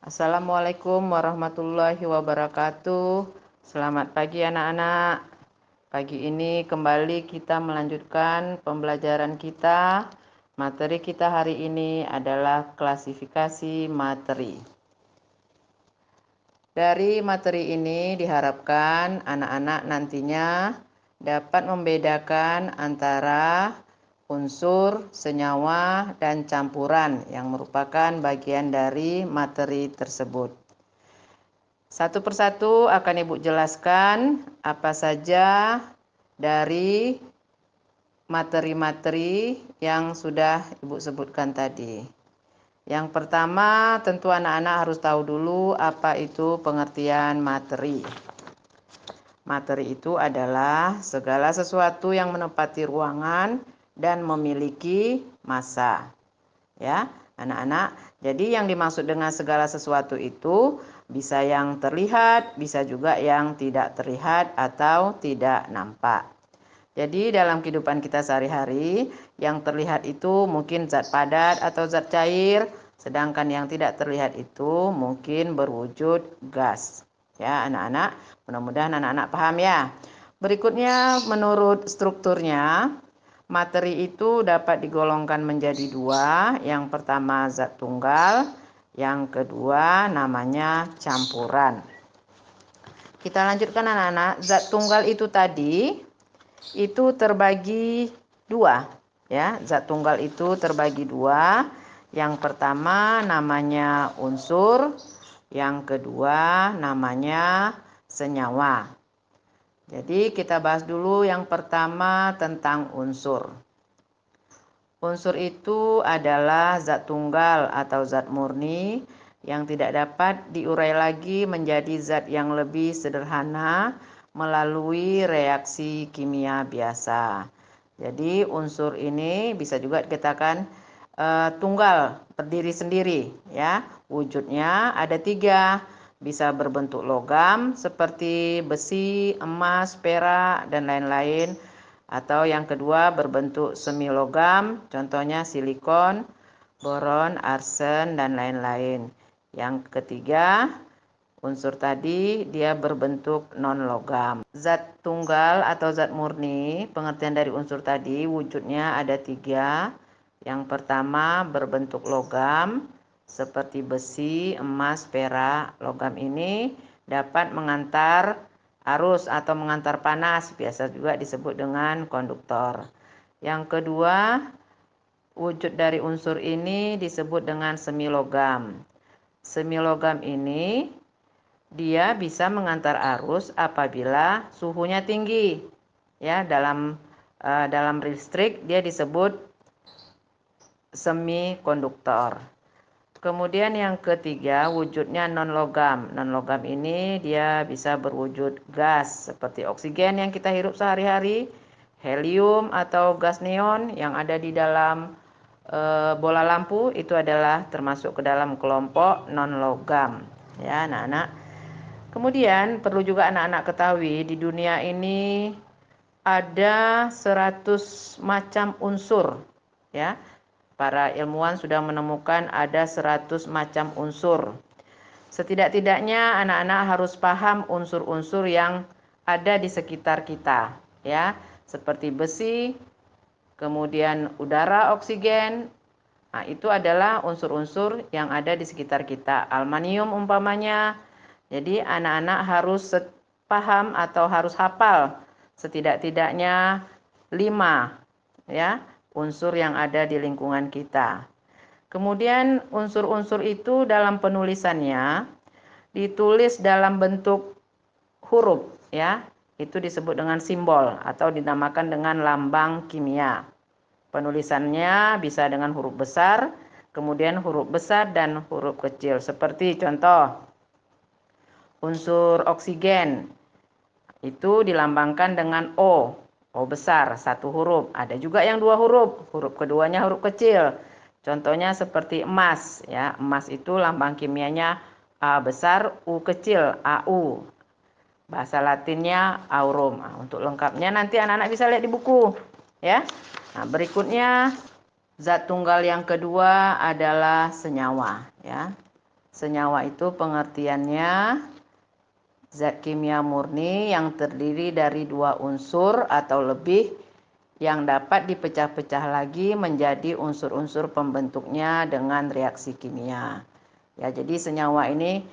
Assalamualaikum warahmatullahi wabarakatuh. Selamat pagi anak-anak. Pagi ini kembali kita melanjutkan pembelajaran kita. Materi kita hari ini adalah klasifikasi materi. Dari materi ini diharapkan anak-anak nantinya dapat membedakan antara unsur, senyawa, dan campuran yang merupakan bagian dari materi tersebut. Satu persatu akan Ibu jelaskan apa saja dari materi-materi yang sudah Ibu sebutkan tadi. Yang pertama, tentu anak-anak harus tahu dulu apa itu pengertian materi. Materi itu adalah segala sesuatu yang menempati ruangan dan memiliki massa. Ya, anak-anak. Jadi yang dimaksud dengan segala sesuatu itu bisa yang terlihat, bisa juga yang tidak terlihat atau tidak nampak. Jadi dalam kehidupan kita sehari-hari, yang terlihat itu mungkin zat padat atau zat cair, sedangkan yang tidak terlihat itu mungkin berwujud gas. Ya, anak-anak, mudah-mudahan anak-anak paham ya. Berikutnya menurut strukturnya, materi itu dapat digolongkan menjadi dua. Yang pertama zat tunggal, yang kedua namanya campuran. Kita lanjutkan anak-anak. Zat tunggal itu tadi itu terbagi dua, ya. Zat tunggal itu terbagi dua. Yang pertama namanya unsur, yang kedua namanya senyawa. Jadi kita bahas dulu yang pertama tentang unsur. Unsur itu adalah zat tunggal atau zat murni yang tidak dapat diurai lagi menjadi zat yang lebih sederhana melalui reaksi kimia biasa. Jadi unsur ini bisa juga dikatakan tunggal, berdiri sendiri, ya. Wujudnya ada tiga, bisa berbentuk logam seperti besi, emas, perak, dan lain-lain. Atau yang kedua berbentuk semi logam, contohnya silikon, boron, arsen, dan lain-lain. Yang ketiga, unsur tadi dia berbentuk non-logam. Zat tunggal atau zat murni, pengertian dari unsur tadi wujudnya ada tiga. Yang pertama berbentuk logam seperti besi, emas, perak. Logam ini dapat mengantar arus atau mengantar panas, biasa juga disebut dengan konduktor. Yang kedua, wujud dari unsur ini disebut dengan semi logam. Semi logam ini dia bisa mengantar arus apabila suhunya tinggi. Ya, dalam listrik dia disebut semikonduktor. Kemudian yang ketiga, wujudnya non-logam. Non-logam ini dia bisa berwujud gas seperti oksigen yang kita hirup sehari-hari, helium atau gas neon yang ada di dalam bola lampu itu adalah termasuk ke dalam kelompok non-logam. Ya, anak-anak. Kemudian perlu juga anak-anak ketahui di dunia ini ada 100 macam unsur, ya. Para ilmuwan sudah menemukan ada 100 macam unsur. Setidak-tidaknya anak-anak harus paham unsur-unsur yang ada di sekitar kita, ya. Seperti besi, kemudian udara, oksigen. Nah, itu adalah unsur-unsur yang ada di sekitar kita. Aluminium umpamanya. Jadi anak-anak harus paham atau harus hafal setidak-tidaknya 5 ya unsur yang ada di lingkungan kita. Kemudian unsur-unsur itu dalam penulisannya ditulis dalam bentuk huruf, ya. Itu disebut dengan simbol atau dinamakan dengan lambang kimia. Penulisannya bisa dengan huruf besar, kemudian huruf besar dan huruf kecil. Seperti contoh unsur oksigen itu dilambangkan dengan O besar, satu huruf. Ada juga yang dua huruf keduanya huruf kecil. Contohnya seperti emas, ya. Emas itu lambang kimianya A besar, U kecil, AU. Bahasa Latinnya aurum. Nah, untuk lengkapnya nanti anak-anak bisa lihat di buku, ya. Nah, berikutnya zat tunggal yang kedua adalah senyawa, ya. Senyawa itu pengertiannya zat kimia murni yang terdiri dari 2 unsur atau lebih yang dapat dipecah-pecah lagi menjadi unsur-unsur pembentuknya dengan reaksi kimia. Ya, jadi senyawa ini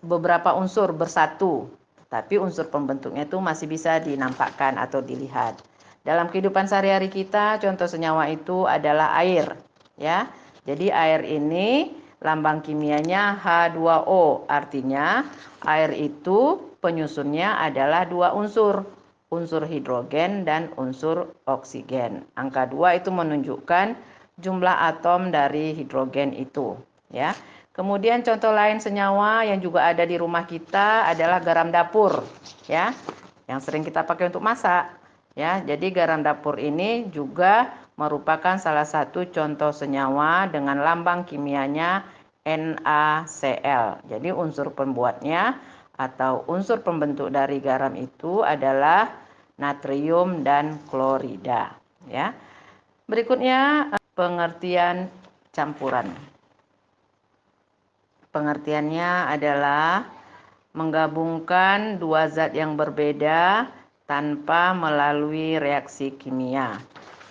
beberapa unsur bersatu, tapi unsur pembentuknya itu masih bisa dinampakkan atau dilihat. Dalam kehidupan sehari-hari kita, contoh senyawa itu adalah air, ya. Jadi air ini lambang kimianya H2O, artinya air itu penyusunnya adalah 2 unsur, unsur hidrogen dan unsur oksigen. Angka 2 itu menunjukkan jumlah atom dari hidrogen itu, ya. Kemudian contoh lain senyawa yang juga ada di rumah kita adalah garam dapur, ya, yang sering kita pakai untuk masak. Ya, jadi garam dapur ini juga merupakan salah satu contoh senyawa dengan lambang kimianya NaCl. Jadi unsur pembuatnya atau unsur pembentuk dari garam itu adalah natrium dan klorida. Ya. Berikutnya pengertian campuran. Pengertiannya adalah menggabungkan 2 zat yang berbeda tanpa melalui reaksi kimia.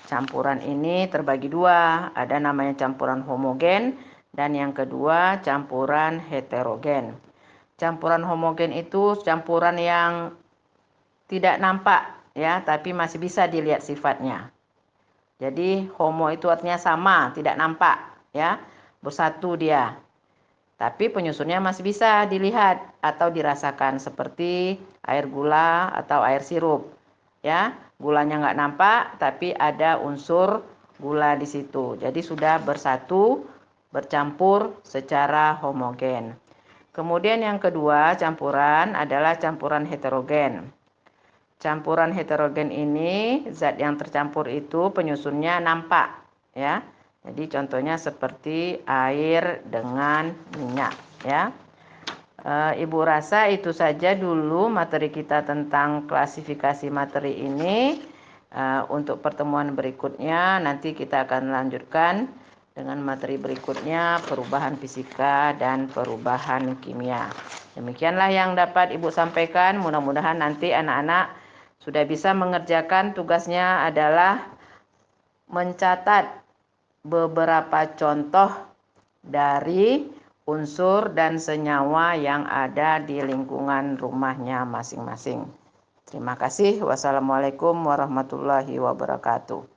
Campuran ini terbagi 2, ada namanya campuran homogen dan yang kedua campuran heterogen. Campuran homogen itu campuran yang tidak nampak, ya, tapi masih bisa dilihat sifatnya. Jadi homo itu artinya sama, tidak nampak, ya, bersatu dia. Tapi penyusunnya masih bisa dilihat atau dirasakan seperti air gula atau air sirup. Ya, gulanya nggak nampak tapi ada unsur gula di situ. Jadi sudah bersatu, bercampur secara homogen. Kemudian yang kedua campuran adalah campuran heterogen. Campuran heterogen ini zat yang tercampur itu penyusunnya nampak, ya. Jadi contohnya seperti air dengan minyak, ya. Ibu rasa itu saja dulu materi kita tentang klasifikasi materi ini. Untuk pertemuan berikutnya nanti kita akan lanjutkan dengan materi berikutnya perubahan fisika dan perubahan kimia. Demikianlah yang dapat Ibu sampaikan. Mudah-mudahan nanti anak-anak sudah bisa mengerjakan tugasnya adalah mencatat beberapa contoh dari unsur dan senyawa yang ada di lingkungan rumahnya masing-masing. Terima kasih. Wassalamualaikum warahmatullahi wabarakatuh.